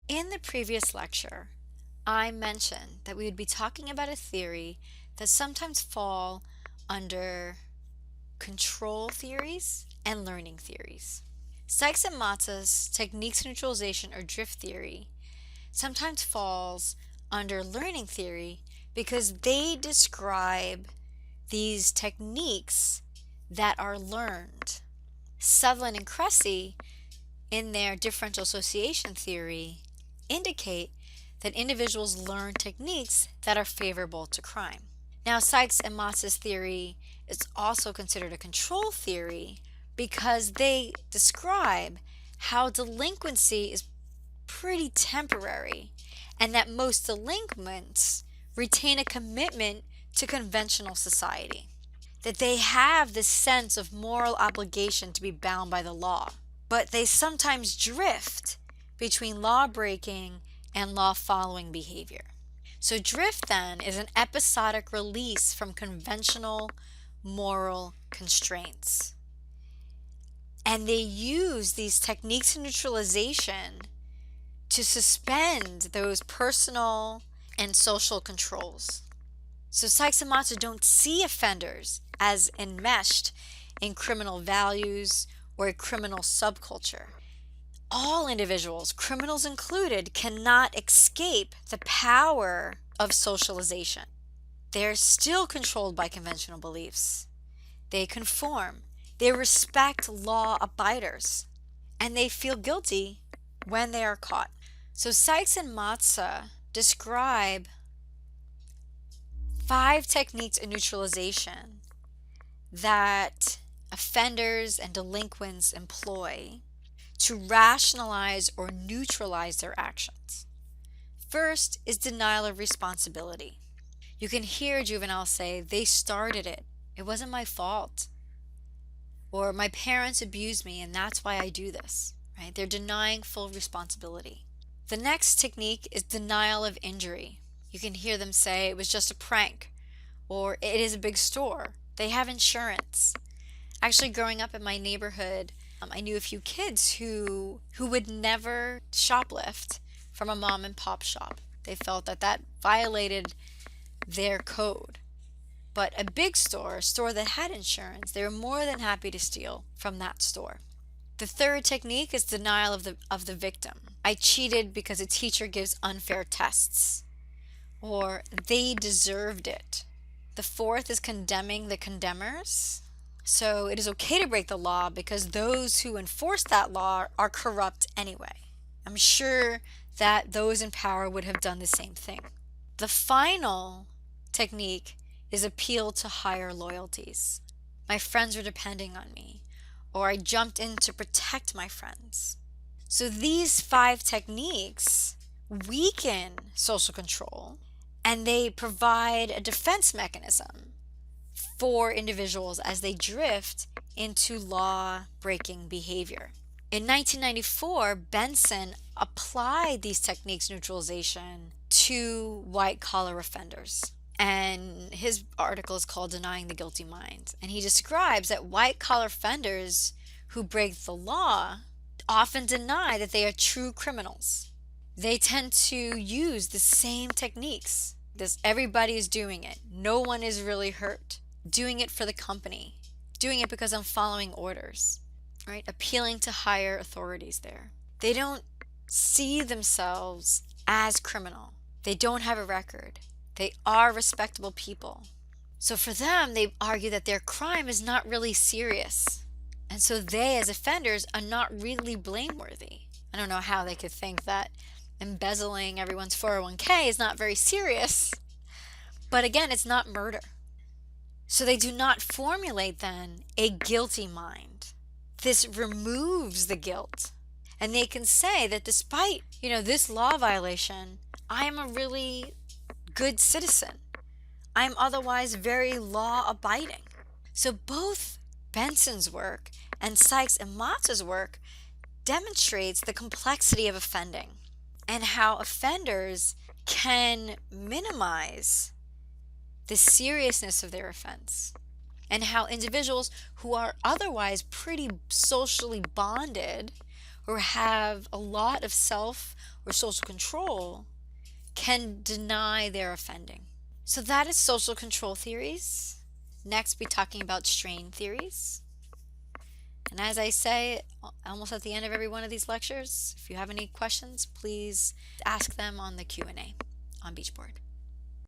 In the previous lecture, I mentioned that we would be talking about a theory that sometimes fall under control theories and learning theories. Sykes and Matz's techniques of neutralization or drift theory sometimes falls under learning theory because they describe these techniques that are learned. Sutherland and Cressy, in their differential association theory, indicate that individuals learn techniques that are favorable to crime. Now, Sykes and Matz's theory is also considered a control theory because they describe how delinquency is pretty temporary and that most delinquents retain a commitment to conventional society, that they have this sense of moral obligation to be bound by the law, but they sometimes drift between law breaking and law following behavior. So drift then is an episodic release from conventional moral constraints. And they use these techniques of neutralization to suspend those personal and social controls. So Sykes and Matza don't see offenders as enmeshed in criminal values or a criminal subculture. All individuals, criminals included, cannot escape the power of socialization. They're still controlled by conventional beliefs. They conform. They respect law abiders. And they feel guilty when they are caught. So Sykes and Matza describe 5 techniques of neutralization that offenders and delinquents employ to rationalize or neutralize their actions. First is denial of responsibility. You can hear juveniles say, they started it. It wasn't my fault. Or my parents abused me and that's why I do this. Right? They're denying full responsibility. The next technique is denial of injury. You can hear them say, it was just a prank. Or it is a big store. They have insurance. Actually, growing up in my neighborhood, I knew a few kids who would never shoplift from a mom and pop shop. They felt that that violated their code. But a big store, a store that had insurance, they were more than happy to steal from that store. The third technique is denial of the victim. I cheated because a teacher gives unfair tests. Or they deserved it. The fourth is condemning the condemners. So it is okay to break the law because those who enforce that law are corrupt anyway. I'm sure that those in power would have done the same thing. The final technique is appeal to higher loyalties. My friends were depending on me, or I jumped in to protect my friends. So these 5 techniques weaken social control and they provide a defense mechanism for individuals as they drift into law-breaking behavior. In 1994, Benson applied these techniques of neutralization to white-collar offenders. And his article is called Denying the Guilty Mind. And he describes that white-collar offenders who break the law often deny that they are true criminals. They tend to use the same techniques. Everybody is doing it. No one is really hurt. Doing it for the company, doing it because I'm following orders, right? Appealing to higher authorities there. They don't see themselves as criminal. They don't have a record. They are respectable people. So for them, they argue that their crime is not really serious. And so they, as offenders, are not really blameworthy. I don't know how they could think that embezzling everyone's 401k is not very serious. But again, it's not murder. So they do not formulate then a guilty mind. This removes the guilt. And they can say that despite, this law violation, I am a really good citizen. I am otherwise very law abiding. So both Benson's work and Sykes and Matz's work demonstrates the complexity of offending and how offenders can minimize the seriousness of their offense, and how individuals who are otherwise pretty socially bonded or have a lot of self or social control can deny their offending. So that is social control theories. Next, we'll be talking about strain theories. And as I say almost at the end of every one of these lectures, if you have any questions, please ask them on the Q&A on Beachboard.